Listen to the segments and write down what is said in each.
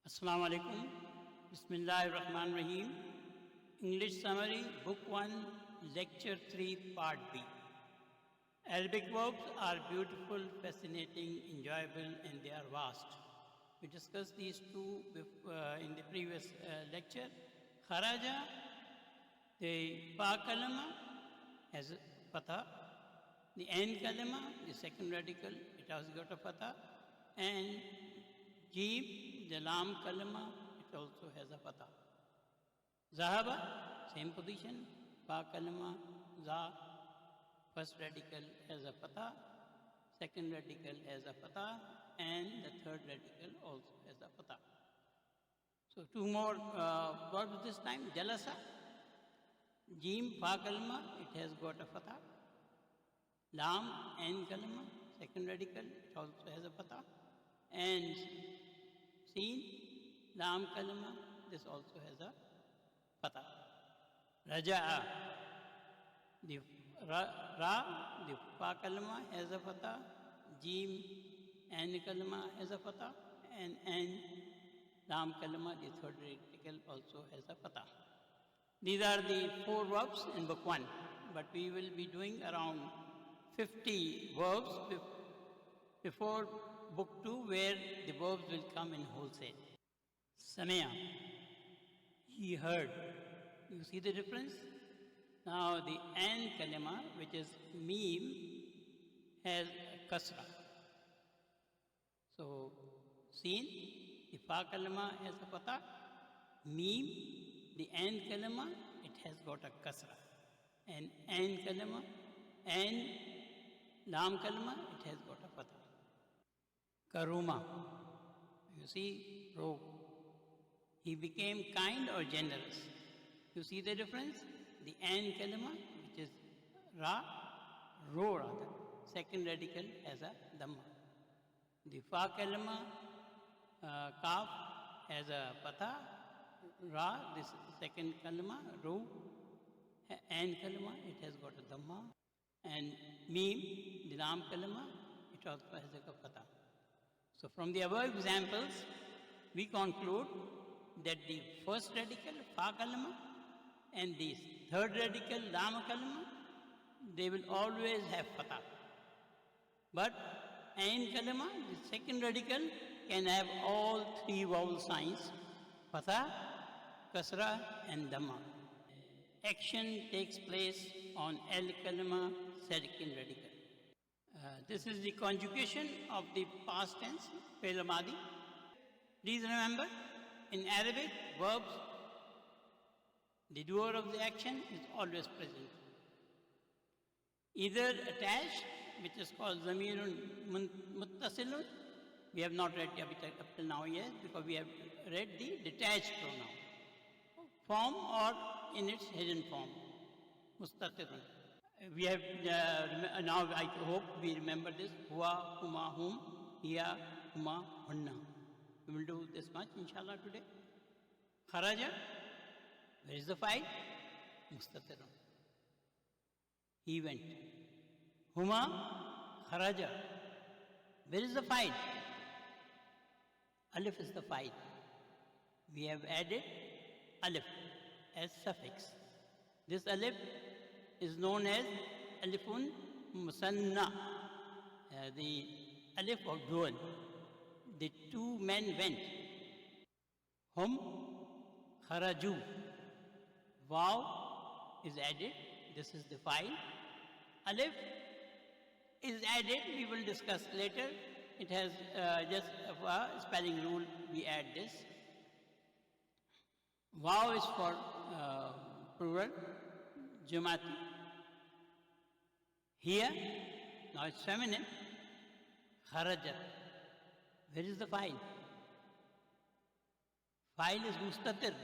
Assalamu alaikum. Bismillahir Rahmanir Rahim. English summary, Book 1, Lecture 3, Part B. Arabic verbs are beautiful, fascinating, enjoyable, and they are vast. We discussed these two in the previous lecture. Kharaja, the fa kalama has fatha. The an kalama, the second radical, it has got a fatha. And Jeeb, the lam kalama, it also has a fatha. Zahaba, same position. Fa kalama, za, first radical has a fatha, second radical has a fatha, and the third radical also has a fatha. So two more verbs this time. Jalasa, Jeem, fa kalama, it has got a fatha. Lam, an kalama, second radical, it also has a fatha. And Seen, lam kalama, this also has a fatha. Raja'a, the ra, the fa kalama has a fatha. Jeem, an kalama has a fatha. And an, lam kalama, the third radical also has a fatha. These are the four verbs in book 1. But we will be doing around 50 verbs before book 2, where the verbs will come in wholesale. Samaya, he heard. You see the difference? Now the an kalima, which is meem, has a kasra. So seen, the fa kalima has a fatha. Meem, the an kalima, it has got a kasra. And an kalima, and lam kalima, it has got a fatha. Karuma, you see, rogue. He became kind or generous. You see the difference? The an kalima, which is ra, ro rather, second radical has a dhamma. The fa kalima, kaf, has a patha, ra, this second kalima, ro, an kalima, it has got a dhamma. And meem, the lam kalima, it also has a patha. So from the above examples, we conclude that the first radical, fa kalima, and the third radical, lam kalima, they will always have fatha. But ain kalima, the second radical, can have all three vowel signs, fatha, kasra, and dhamma. Action takes place on al kalima, second radical. This is the conjugation of the past tense, fi'l madi. Please remember, in Arabic, verbs, the doer of the action is always present. Either attached, which is called zamirun muttasilun. We have not read up till now yet, because we have read the detached pronoun form, or in its hidden form, mustatirun. We have, now I hope we remember this, huwa, huma, hum, hiya, huma, hunna. We will do this much, inshallah, today. Kharaja, where is the file? Mustatirun. He went. Huma, kharaja. Where is the file? Alif is the file. We have added alif as suffix. This alif is known as alifun musanna, the alif of dual. The two men went. Hum, kharaju. Vav is added. This is the file. Alif is added. We will discuss later. It has just a spelling rule. We add this. Vav is for plural, Jumati. Here, now it's feminine, kharaja. Where is the file? File is mustatir,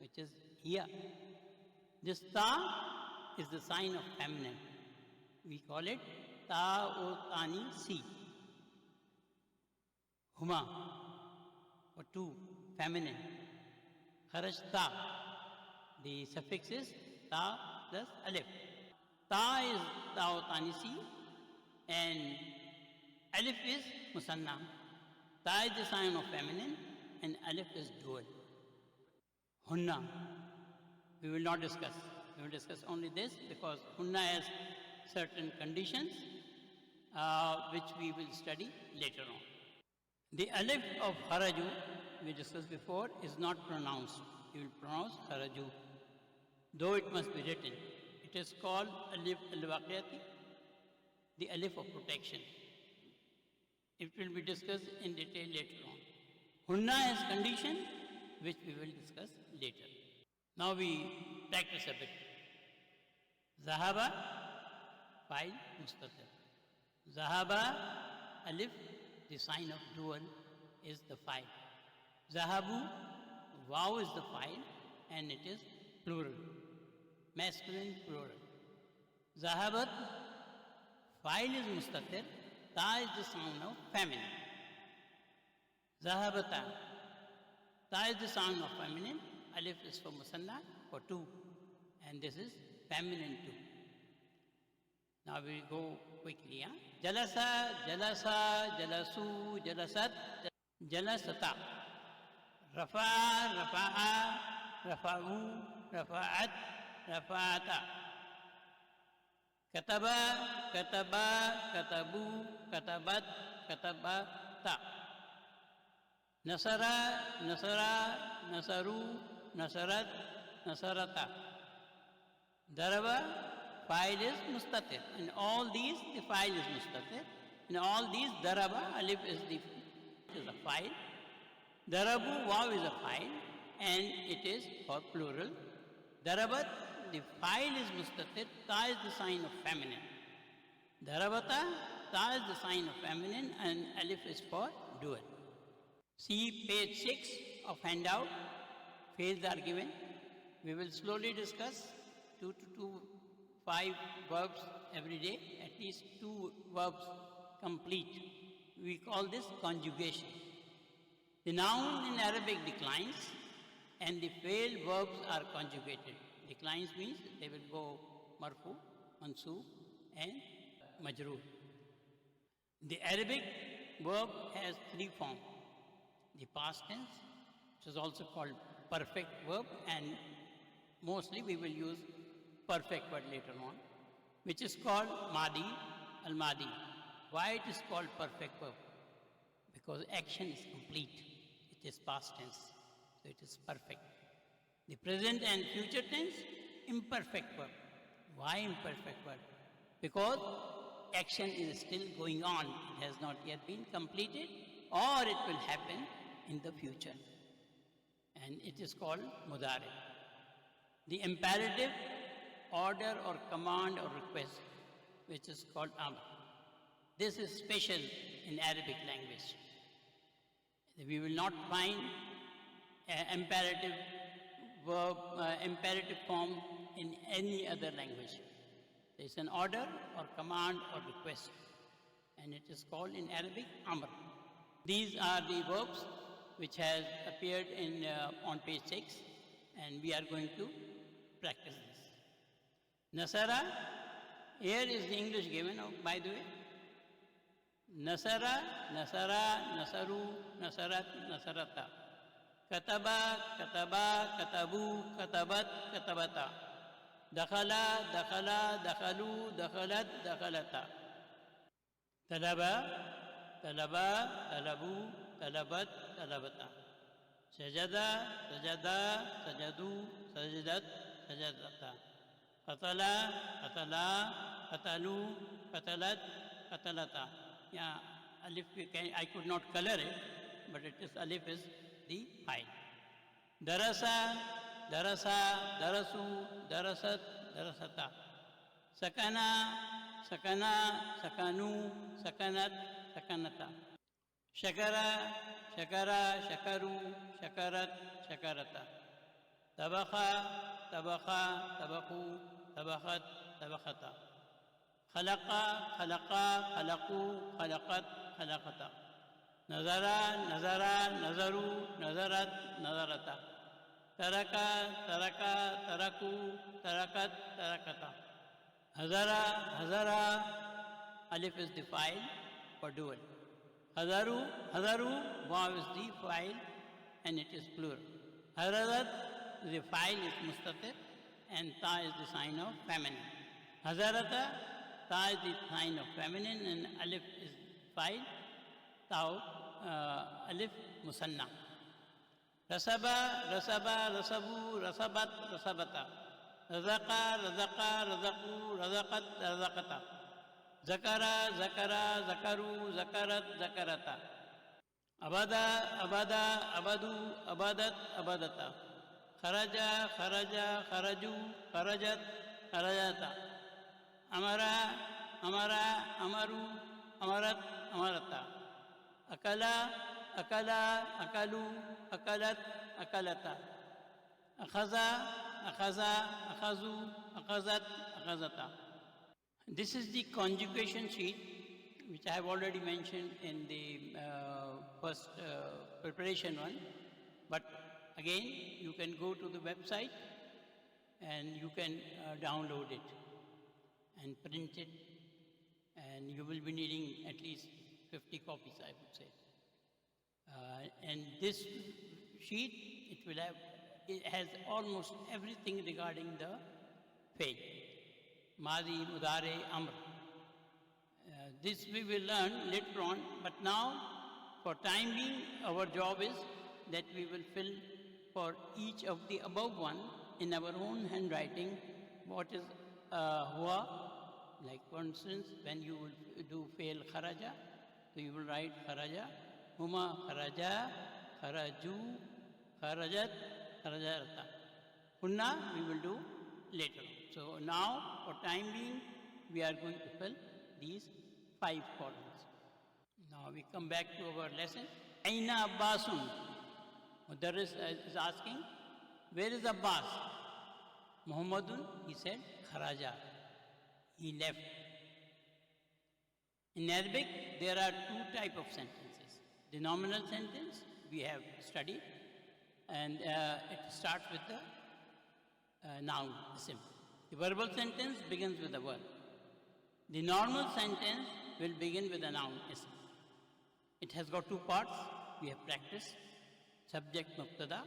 which is here. This ta is the sign of feminine. We call it ta o tani si. Huma, or two, feminine. Kharajta, the suffix is ta plus alif. Ta is ta o tani si, and alif is musanna. Ta is the sign of feminine, and alif is dual. Hunna, we will not discuss. We will discuss only this because hunna has certain conditions which we will study later on. The alif of haraju, we discussed before, is not pronounced. You will pronounce haraju, though it must be written. It is called alif al-waqiyati, the alif of protection. It will be discussed in detail later on. Hunna has condition, which we will discuss later. Now we practice a bit. Zahaba, fa'il, mustatir. Zahaba, alif, the sign of dual, is the fa'il. Zahabu, waw is the fa'il, and it is plural, masculine plural. Zahabat, fa'il is mustatir, ta is the sound of feminine. Zahabata, ta is the sound of feminine, alif is for musanna, for two, and this is feminine too. Now we go quickly. Jalasa, jalasa, jalasu, jalasat, jalasata. Rafa, rafa'a, rafa'u, rafa'at, rafa'ata. Kataba, kataba, katabu, katabat, katabata. Nasara, nasara, nasaru, nasarat, nasarata. Daraba, fa'il is mustatir. In all these, the fa'il is mustatir. In all these, daraba, alif is a fa'il. Darabu, waw is a fa'il, and it is for plural. Darabat, the fa'il is mustatir, ta is the sign of feminine. Darabata, ta is the sign of feminine, and alif is for dual. See page 6 of handout. Fields are given. We will slowly discuss 2 to 5 verbs every day, at least 2 verbs complete. We call this conjugation. The noun in Arabic declines and the failed verbs are conjugated. Declines means they will go marfu, mansoob and majroor. The Arabic verb has 3 forms. The past tense, which is also called perfect verb, and mostly we will use perfect word later on, which is called madi, al-madi. Why it is called perfect verb? Because action is complete. It is past tense, so it is perfect. The present and future tense, imperfect verb. Why imperfect verb? Because action is still going on. It has not yet been completed, or it will happen in the future. And it is called mudari. The imperative, order or command or request, which is called amr. This is special in Arabic language. We will not find imperative verb, imperative form in any other language. There is an order or command or request, and it is called in Arabic amr. These are the verbs which has appeared in on page 6, and we are going to practice this. Nasara, here is the English given, by the way. Nasara, nasara, nasaru, nasarat, nasarata. Kataba, kataba, katabu, katabat, katabata. Dakhala, dakhala, dakhalu, dakhalat, dakhalata. Talaba, talaba, talabu, talabat, talabata. Sajada, sajada, sajadu, sajadat, sajadata. Qatala, qatala, qatalu, qatalat, qatalata. Yeah, alif, I could not color it, but it is alif is the file. Darasa, darasa, darasu, darasat, darasata. Sakana, sakana, sakanu, sakanat, sakanata. Shakara, shakara, shakaru, shakarat, shakarata. Tabakha, tabakha, tabaku, tabakhat, tabakhata. Khalaqa, khalaqa, khalaqu, khalaqat, khalaqata. Nazara, nazara, nazaru, nazarat, nazarata. Taraka, taraka, taraku, tarakat, tarakata. Hazara, hazara, alif is the file for dual. Hazaru, hazaru, waw is the file and it is plural. Hararat, the file is mustatir and ta is the sign of feminine. Hazarata, ta is the sign of feminine and alif is file, tau, alif musanna. Rasaba, rasaba, rasabu, rasabat, rasabata. Razaqa, razaqa, razaku, razaqat, razaqata. Zakara, zakara, zakaru, zakarat, zakarata. Abada, abada, abadu, abadat, abadata. Kharaja, kharaja, kharaju, kharajat, kharajata. Amara, amara, amaru, amarat, amarata. Akala, akala, akalu, akalat, akalata. Akhaza, akhaza, akhazu, akhazat, akhazata. This is the conjugation sheet, which I have already mentioned in the first preparation one. But again, you can go to the website and you can download it and print it, and you will be needing at least 50 copies, I would say. And this sheet, it has almost everything regarding the faith. Madi, Mudare, Amr. This we will learn later on, but now, for time being, our job is that we will fill for each of the above one in our own handwriting what is huwa. Like for instance, when you will do fail kharaja, so you will write kharaja, huma kharaja, kharaju, kharajat, kharajarata. Hunna we will do later on. So now, for time being, we are going to fill these 5 columns. Now we come back to our lesson. Aina Abbasun. Mudarris is asking, where is Abbas? Muhammadun, he said, kharaja. He left. In Arabic, there are 2 types of sentences. The nominal sentence we have studied, and it starts with the noun, isim. The verbal sentence begins with a verb. The normal sentence will begin with a noun, isim. It has got 2 parts. We have practiced. Subject mubtada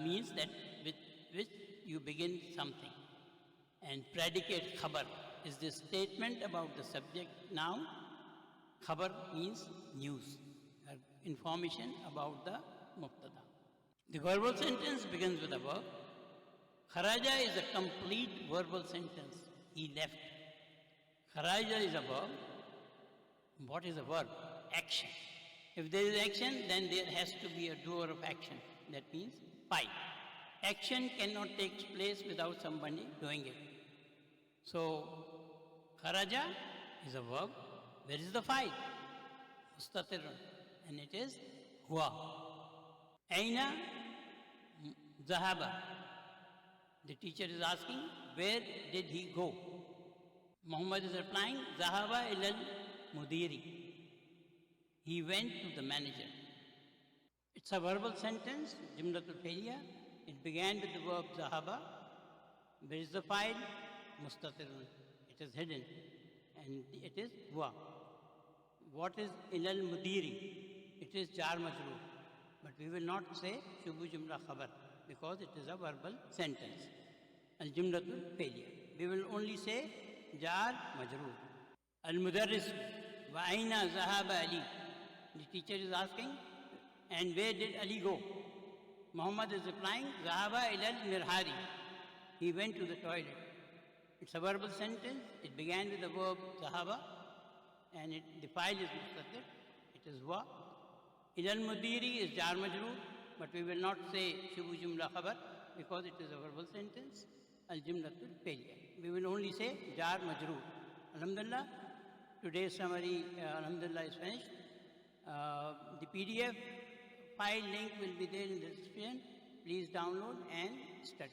means that with which you begin something. And predicate khabar is the statement about the subject noun. Khabar means news, information about the mubtada. The verbal sentence begins with a verb. Kharaja is a complete verbal sentence. He left. Kharaja is a verb. What is a verb? Action. If there is action, then there has to be a doer of action. That means fight. Action cannot take place without somebody doing it. So, kharaja is a verb. Where is the fight? Mustatirun. And it is huwa. Aina zahaba. The teacher is asking, where did he go? Muhammad is replying, zahaba ilal mudiri. He went to the manager. It's a verbal sentence, jumlatul failure. It began with the verb zahaba. Where is the file? Mustatirun. It is hidden. And it is huwa. What is ilal mudiri? It is jar majroor. But we will not say shubu jumla khabar, because it is a verbal sentence. Al jumlatul failure. We will only say jar majroor. Al mudarris wa aina zahaba Ali. The teacher is asking, and where did Ali go? Muhammad is replying, zahaba ilal mirhari. He went to the toilet. It's a verbal sentence. It began with the verb zahaba, and the file is mustatir. It is huwa. Ilal mudiri is jar majroor, but we will not say shubu jumla khabar, because it is a verbal sentence. Al jumlatul failure. We will only say jar majroor. Alhamdulillah, today's summary, alhamdulillah, is finished. The PDF file link will be there in the description. Please download and study.